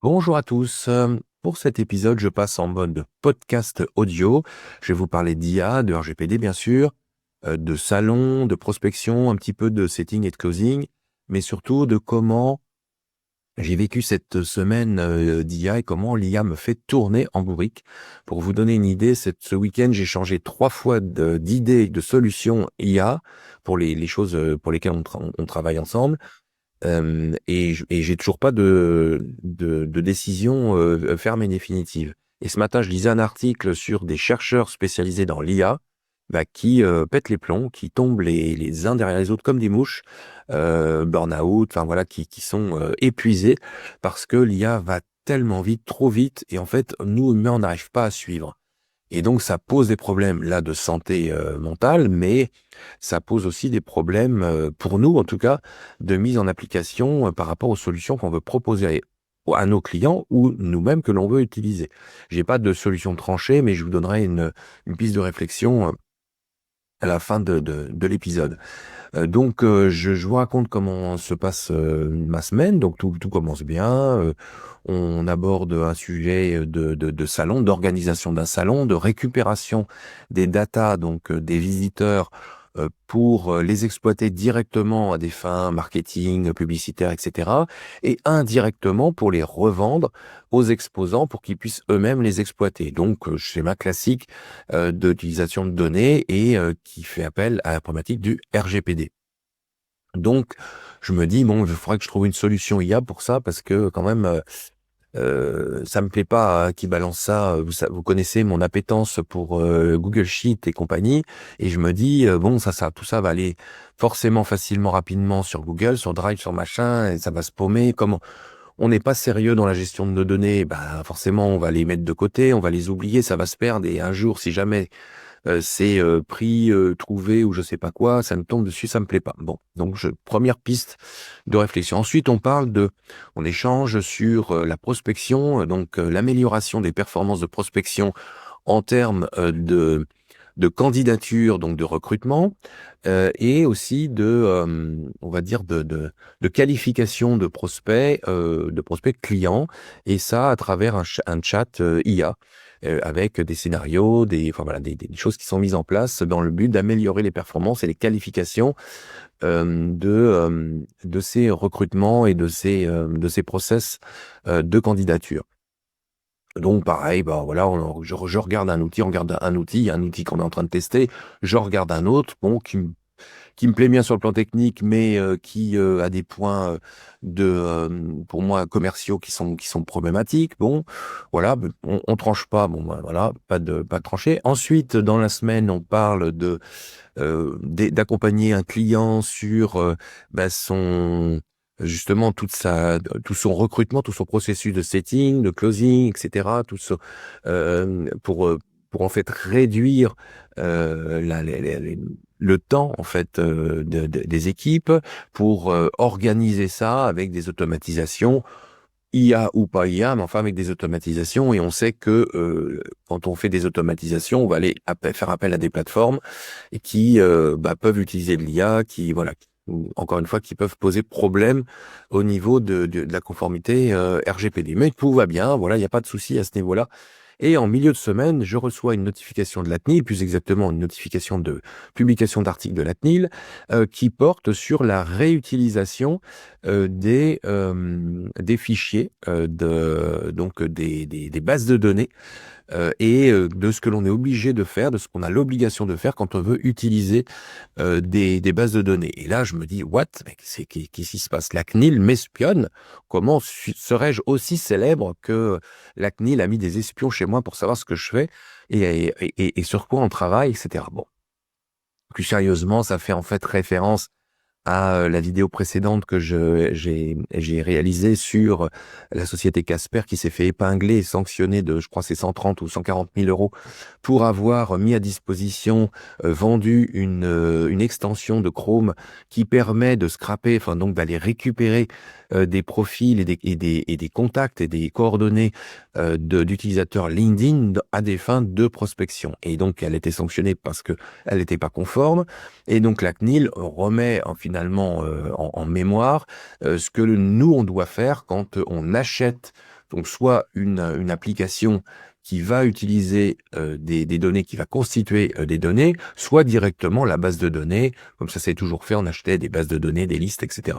Bonjour à tous. Pour cet épisode, je passe en mode podcast audio. Je vais vous parler d'IA, de RGPD bien sûr, de salon, de prospection, un petit peu de setting et de closing, mais surtout de comment j'ai vécu cette semaine d'IA et comment l'IA me fait tourner en bourrique. Pour vous donner une idée, ce week-end, j'ai changé 3 fois d'idées, de solutions IA pour les choses pour lesquelles on travaille ensemble. Et j'ai toujours pas de décision ferme et définitive. Et ce matin, je lisais un article sur des chercheurs spécialisés dans l'IA, qui pètent les plombs, qui tombent les uns derrière les autres comme des mouches, burn-out, enfin voilà, qui sont épuisés parce que l'IA va tellement vite, trop vite, et en fait, nous humains, on n'arrive pas à suivre. Et donc ça pose des problèmes là de santé mentale, mais ça pose aussi des problèmes, pour nous en tout cas, de mise en application, par rapport aux solutions qu'on veut proposer à nos clients ou nous-mêmes que l'on veut utiliser. J'ai pas de solution tranchée, mais je vous donnerai une piste de réflexion, à la fin de l'épisode. Je vous raconte comment se passe ma semaine. Donc tout commence bien. On aborde un sujet de salon, d'organisation d'un salon, de récupération des datas, donc des visiteurs, pour les exploiter directement à des fins marketing, publicitaires, etc. Et indirectement pour les revendre aux exposants pour qu'ils puissent eux-mêmes les exploiter. Donc schéma classique d'utilisation de données et qui fait appel à la problématique du RGPD. Donc, je me dis, bon, il faudrait que je trouve une solution IA pour ça, parce que quand même, ça me plaît pas qui balance ça. Vous connaissez mon appétence pour Google Sheet et compagnie, et je me dis, bon, tout ça va aller forcément facilement, rapidement sur Google, sur Drive, sur machin, et ça va se paumer. Comme on n'est pas sérieux dans la gestion de nos données, forcément, on va les mettre de côté, on va les oublier, ça va se perdre, et un jour, si jamais c'est pris, trouvé ou je sais pas quoi, ça me tombe dessus, ça me plaît pas. Bon, donc première piste de réflexion. Ensuite, on échange sur la prospection, l'amélioration des performances de prospection en termes de candidature, donc de recrutement, et aussi on va dire de qualification de prospects clients, et ça à travers un chat IA. Avec des scénarios, enfin voilà, des choses qui sont mises en place dans le but d'améliorer les performances et les qualifications de ces recrutements et de ces process de candidature. Donc pareil, voilà, je regarde un outil, on regarde un outil, il y a un outil qu'on est en train de tester, je regarde un autre, bon, qui me plaît bien sur le plan technique, mais qui a des points pour moi, commerciaux qui sont problématiques. Bon, voilà, on tranche pas. Bon, voilà, pas de trancher. Ensuite, dans la semaine, on parle d'accompagner un client sur justement tout son recrutement, tout son processus de setting, de closing, etc. Pour en fait réduire le temps en fait des équipes, pour organiser ça avec des automatisations, IA ou pas IA, mais enfin avec des automatisations. Et on sait que quand on fait des automatisations, on va aller faire appel à des plateformes et qui peuvent utiliser de l'IA, encore une fois, qui peuvent poser problème au niveau de la conformité RGPD. Mais tout va bien, voilà, il n'y a pas de souci à ce niveau-là. Et en milieu de semaine, je reçois une notification de la CNIL, plus exactement une notification de publication d'articles de la CNIL, qui porte sur la réutilisation des fichiers, des bases de données, et de ce que l'on est obligé de faire, de ce qu'on a l'obligation de faire quand on veut utiliser des bases de données. Et là, je me dis, what? Mais qu'est-ce qui se passe? La CNIL m'espionne? Comment serais-je aussi célèbre que la CNIL a mis des espions chez moi pour savoir ce que je fais et sur quoi on travaille, etc. Bon, plus sérieusement, ça fait en fait référence à la vidéo précédente que j'ai réalisée sur la société Casper, qui s'est fait épingler et sanctionner de, je crois, c'est 130 ou 140 000 euros pour avoir mis à disposition, vendu une extension de Chrome qui permet de scraper, enfin donc d'aller récupérer des profils et des contacts et des coordonnées d'utilisateurs LinkedIn à des fins de prospection. Et donc elle était sanctionnée parce que elle n'était pas conforme. Et donc la CNIL remet finalement en mémoire ce que nous on doit faire quand on achète Donc, soit une application qui va utiliser des données, qui va constituer des données, soit directement la base de données, comme ça c'est toujours fait, on achetait des bases de données, des listes, etc.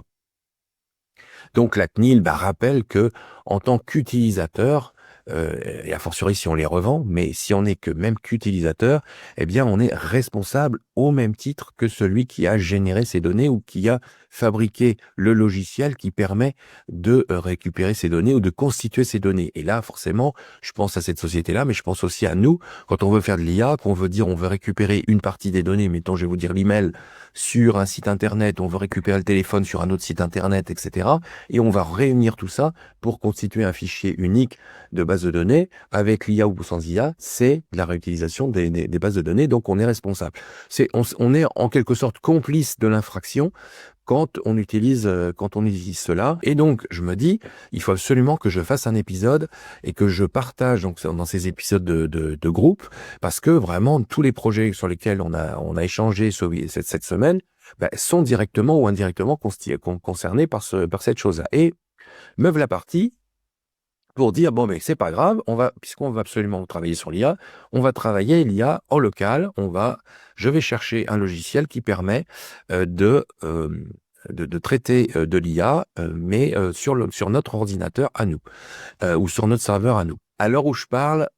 Donc la CNIL rappelle que en tant qu'utilisateur, et a fortiori si on les revend, mais si on n'est que même qu'utilisateur, eh bien on est responsable au même titre que celui qui a généré ces données ou qui a fabriqué le logiciel qui permet de récupérer ces données ou de constituer ces données. Et là, forcément, je pense à cette société-là, mais je pense aussi à nous, quand on veut faire de l'IA, qu'on veut dire on veut récupérer une partie des données, mettons, je vais vous dire l'email sur un site internet, on veut récupérer le téléphone sur un autre site internet, etc. Et on va réunir tout ça pour constituer un fichier unique de base de données. Avec l'IA ou sans IA, c'est de la réutilisation des bases de données, donc on est responsable. On est en quelque sorte complice de l'infraction quand on utilise cela. Et donc, je me dis, il faut absolument que je fasse un épisode et que je partage donc dans ces épisodes de groupe, parce que vraiment, tous les projets sur lesquels on a échangé cette semaine, sont directement ou indirectement concernés par cette chose-là. Et me voilà parti pour dire, bon, mais c'est pas grave, puisqu'on va absolument travailler sur l'IA, on va travailler l'IA en local, je vais chercher un logiciel qui permet de traiter de l'IA, mais sur notre ordinateur à nous, ou sur notre serveur à nous. À l'heure où je parle,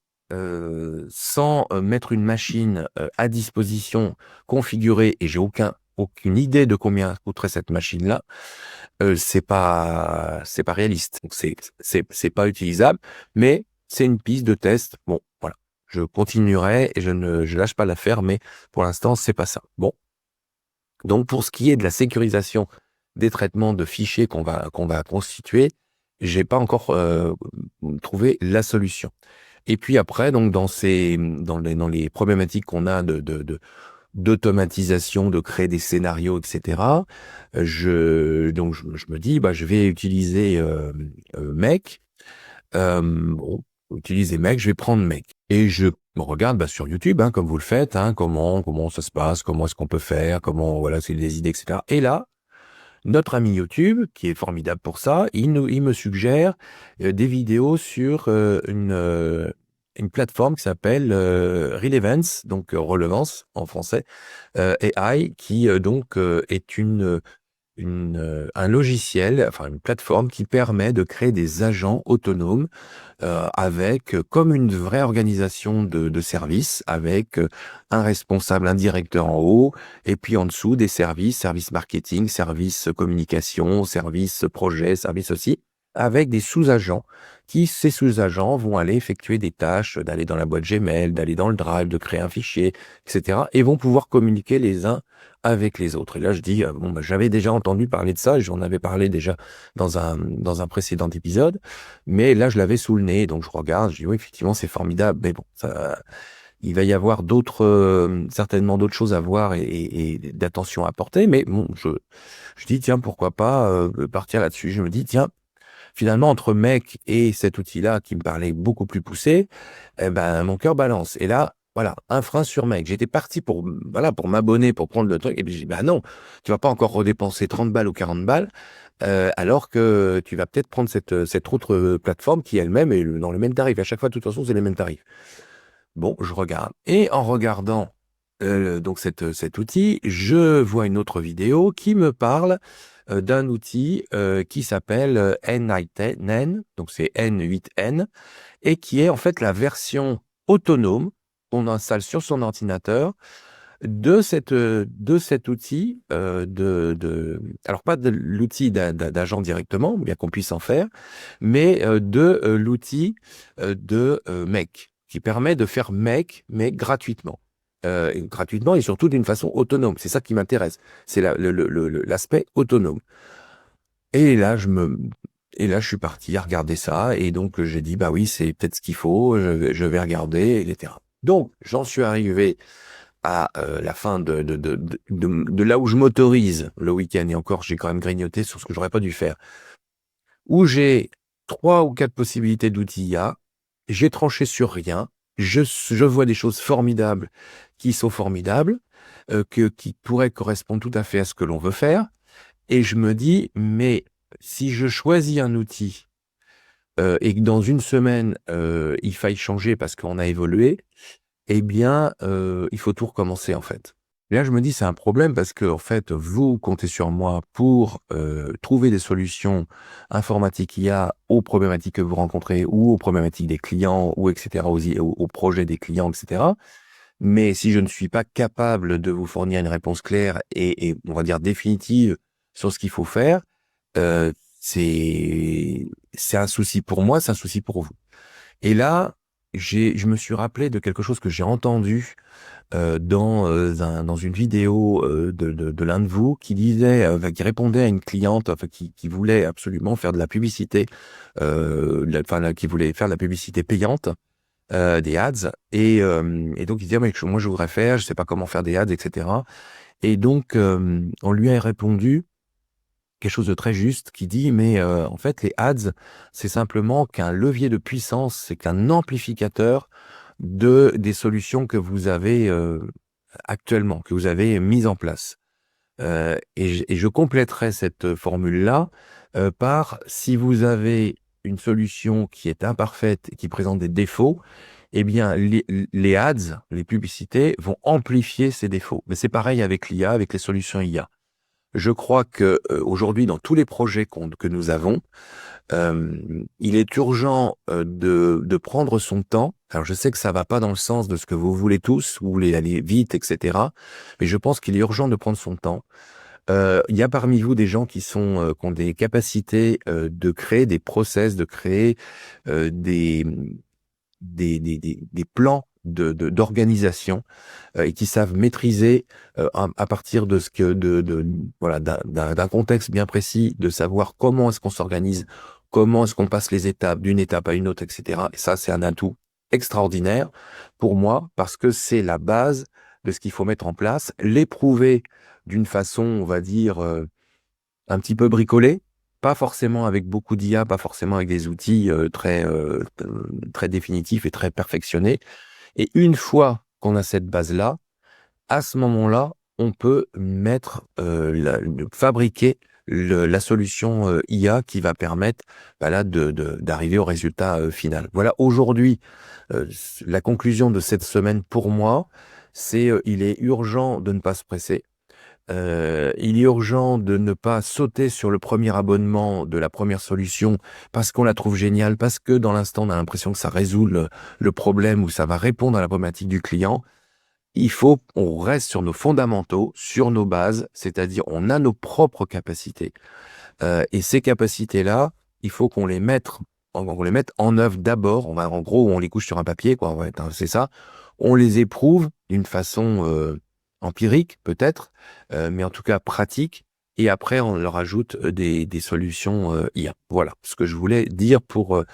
sans mettre une machine à disposition configurée, et j'ai aucune idée de combien coûterait cette machine-là, c'est pas réaliste. Donc c'est pas utilisable, mais c'est une piste de test. Bon, voilà. Je continuerai et je lâche pas l'affaire, mais pour l'instant, c'est pas ça. Bon. Donc, pour ce qui est de la sécurisation des traitements de fichiers qu'on va constituer, j'ai pas encore trouvé la solution. Et puis après, donc dans les problématiques qu'on a d'automatisation, de créer des scénarios, etc. Je me dis, je vais utiliser Make. Bon, utiliser Make, je vais prendre Make. Et je regarde sur YouTube, comme vous le faites, comment ça se passe, comment est-ce qu'on peut faire, voilà, c'est des idées, etc. Et là, notre ami YouTube, qui est formidable pour ça, il me suggère des vidéos sur une plateforme qui s'appelle Relevance, donc relevance en français, AI, qui donc est un logiciel, enfin une plateforme qui permet de créer des agents autonomes avec comme une vraie organisation de services, avec un responsable, un directeur en haut, et puis en dessous des services marketing, services communication, services projet, services aussi, avec des sous-agents ces sous-agents vont aller effectuer des tâches, d'aller dans la boîte Gmail, d'aller dans le Drive, de créer un fichier, etc. et vont pouvoir communiquer les uns avec les autres. Et là, je dis, j'avais déjà entendu parler de ça, et j'en avais parlé déjà dans un précédent épisode, mais là, je l'avais sous le nez, donc je regarde, je dis, oui, effectivement, c'est formidable, mais bon, il va y avoir certainement d'autres choses à voir et d'attention à porter, mais bon, je dis, tiens, pourquoi pas partir là-dessus. Je me dis, tiens, finalement, entre Make et cet outil-là qui me parlait beaucoup plus poussé, mon cœur balance. Et là, voilà, un frein sur Make. J'étais parti pour m'abonner, pour prendre le truc. Et puis, j'ai dit, non, tu vas pas encore redépenser 30 balles ou 40 balles, alors que tu vas peut-être prendre cette autre plateforme qui elle-même est dans le même tarif. À chaque fois, de toute façon, c'est les mêmes tarifs. Bon, je regarde. Et en regardant donc cet outil, je vois une autre vidéo qui me parle d'un outil qui s'appelle N8N, donc c'est N8N, et qui est en fait la version autonome qu'on installe sur son ordinateur de cet outil, alors pas de l'outil d'agent directement, bien qu'on puisse en faire, mais de l'outil de Make, qui permet de faire Make, mais gratuitement. Gratuitement et surtout d'une façon autonome. C'est ça qui m'intéresse. C'est l'aspect autonome. Et là, je suis parti à regarder ça. Et donc, j'ai dit, oui, c'est peut-être ce qu'il faut. Je vais regarder, etc. Donc, j'en suis arrivé à la fin de là où je m'autorise le week-end. Et encore, j'ai quand même grignoté sur ce que j'aurais pas dû faire. Où j'ai 3 ou 4 possibilités d'outils IA. J'ai tranché sur rien. Je vois des choses formidables qui sont formidables, qui pourraient correspondre tout à fait à ce que l'on veut faire. Et je me dis, mais si je choisis un outil et que dans une semaine, il faille changer parce qu'on a évolué, eh bien, il faut tout recommencer, en fait. Et là, je me dis: «C'est un problème» parce qu'en fait, vous comptez sur moi pour, trouver des solutions informatiques IA aux problématiques que vous rencontrez ou aux problématiques des clients ou et cetera, aux projets des clients et cetera. Mais si je ne suis pas capable de vous fournir une réponse claire et on va dire définitive sur ce qu'il faut faire, heu, c'est un souci pour moi, c'est un souci pour vous. Et là, je me suis rappelé de quelque chose que j'ai entendu, dans une vidéo, de l'un de vous qui disait, qui répondait à une cliente, enfin qui voulait absolument faire de la publicité, qui voulait faire de la publicité payante, des ads et donc il disait: «Mais moi je voudrais faire, je sais pas comment faire des ads et cetera». Et donc on lui a répondu quelque chose de très juste qui dit: «Mais en fait les ads, c'est simplement qu'un levier de puissance, c'est qu'un amplificateur des solutions que vous avez, actuellement, que vous avez mises en place». Et je compléterai cette formule-là, par si vous avez une solution qui est imparfaite et qui présente des défauts, eh bien les ads, les publicités vont amplifier ces défauts. Mais c'est pareil avec l'IA, avec les solutions IA. Je crois que, aujourd'hui dans tous les projets que nous avons, il est urgent, de prendre son temps. Alors je sais que ça va pas dans le sens de ce que vous voulez tous, vous voulez aller vite et cetera, mais je pense qu'il est urgent de prendre son temps. Il y a parmi vous des gens qui ont des capacités, de créer des process, de créer, des, des plans d'organisation, et qui savent maîtriser, à partir de ce que de voilà, d'un contexte bien précis, de savoir comment est-ce qu'on s'organise, comment est-ce qu'on passe les étapes d'une étape à une autre et cetera. Et ça, c'est un atout extraordinaire pour moi parce que c'est la base de ce qu'il faut mettre en place, l'éprouver d'une façon, on va dire, un petit peu bricolée, pas forcément avec beaucoup d'IA, pas forcément avec des outils, très définitifs et très perfectionnés. Et une fois qu'on a cette base-là, à ce moment-là, on peut mettre, fabriquer la solution, IA qui va permettre, bah, là, d'arriver au résultat, final. Voilà, aujourd'hui, la conclusion de cette semaine pour moi, c'est, il est urgent de ne pas se presser. Il est urgent de ne pas sauter sur le premier abonnement de la première solution parce qu'on la trouve géniale, parce que dans l'instant, on a l'impression que ça résout le problème ou ça va répondre à la problématique du client. Il faut qu'on reste sur nos fondamentaux, sur nos bases, c'est-à-dire on a nos propres capacités. Et ces capacités-là, il faut qu'on les mette en œuvre d'abord. En gros, on les couche sur un papier, quoi. Ouais, c'est ça. On les éprouve d'une façon empirique, peut-être, mais en tout cas pratique. Et après, on leur ajoute des solutions IA. Voilà ce que je voulais dire pour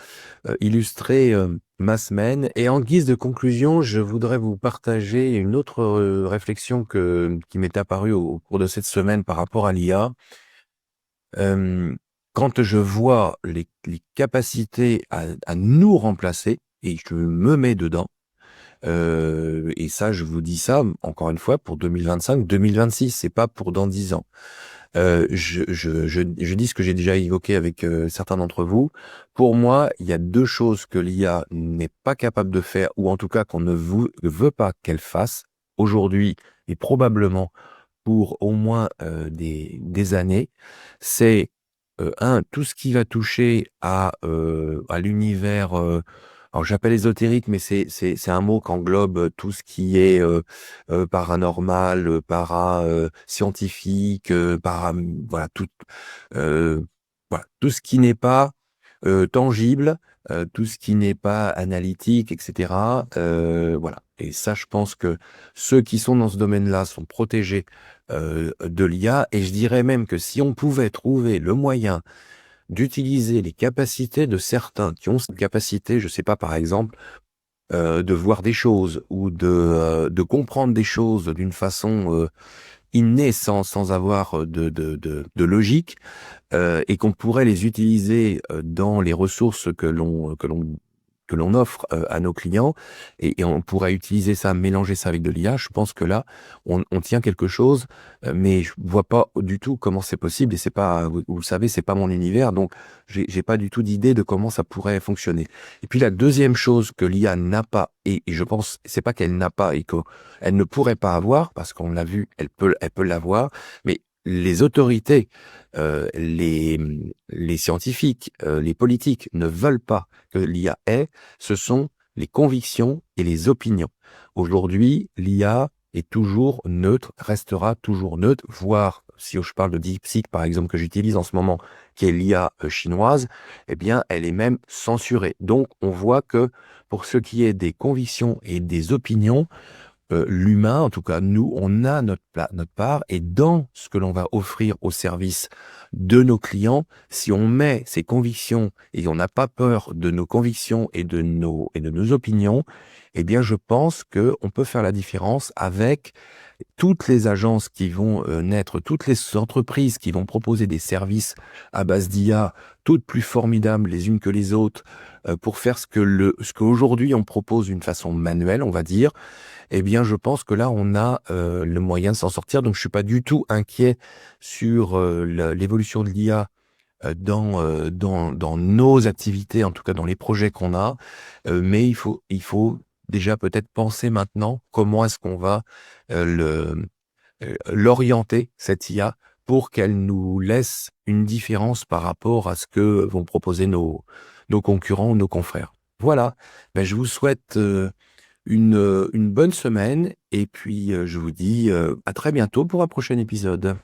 illustrer ma semaine. Et en guise de conclusion, je voudrais vous partager une autre réflexion qui m'est apparue au cours de cette semaine par rapport à l'IA. Quand je vois les capacités à nous remplacer et je me mets dedans, et ça, je vous dis ça, encore une fois, pour 2025-2026, c'est pas pour dans 10 ans. Je dis ce que j'ai déjà évoqué avec, certains d'entre vous. Pour moi, il y a 2 choses que l'IA n'est pas capable de faire ou en tout cas qu'on ne veut pas qu'elle fasse aujourd'hui et probablement pour au moins, des années. C'est, 1, tout ce qui va toucher à l'univers, alors j'appelle ésotérique, mais c'est un mot qui englobe tout ce qui est, paranormal, scientifique, voilà heu, voilà, tout ce qui n'est pas, tangible, tout ce qui n'est pas analytique et cetera, voilà. Et ça, je pense que ceux qui sont dans ce domaine-là sont protégés, de l'IA, et je dirais même que si on pouvait trouver le moyen d'utiliser les capacités de certains qui ont cette capacité, je sais pas, par exemple, de voir des choses ou de comprendre des choses d'une façon, innée sans avoir, de logique, et qu'on pourrait les utiliser, dans les ressources que l'on que l'on offre à nos clients et on pourrait utiliser ça, mélanger ça avec de l'IA. Je pense que là, on tient quelque chose, mais je vois pas du tout comment c'est possible et c'est pas, vous le savez, c'est pas mon univers, donc j'ai pas du tout d'idée de comment ça pourrait fonctionner. Et puis la deuxième chose que l'IA n'a pas, et je pense, c'est pas qu'elle n'a pas et qu'elle ne pourrait pas avoir, parce qu'on l'a vu, elle peut l'avoir, mais les autorités, les scientifiques, les politiques ne veulent pas que l'IA ait, ce sont les convictions et les opinions. Aujourd'hui, l'IA est toujours neutre, restera toujours neutre, voire, si je parle de DeepSeek, par exemple, que j'utilise en ce moment, qui est l'IA chinoise, eh bien, elle est même censurée. Donc, on voit que pour ce qui est des convictions et des opinions, l'humain, en tout cas nous, on a notre part et dans ce que l'on va offrir au service de nos clients, si on met ces convictions et on n'a pas peur de nos convictions et de nos opinions, eh bien je pense qu'on peut faire la différence avec toutes les agences qui vont naître, toutes les entreprises qui vont proposer des services à base d'IA, toutes plus formidables les unes que les autres, pour faire ce qu'aujourd'hui on propose d'une façon manuelle, on va dire. Eh bien, je pense que là, on a le moyen de s'en sortir. Donc, je suis pas du tout inquiet sur l'évolution de l'IA dans nos activités, en tout cas dans les projets qu'on a. Mais il faut déjà peut-être penser maintenant comment est-ce qu'on va l'orienter, cette IA, pour qu'elle nous laisse une différence par rapport à ce que vont proposer nos concurrents ou nos confrères. Voilà. Ben, je vous souhaite une bonne semaine et puis je vous dis à très bientôt pour un prochain épisode.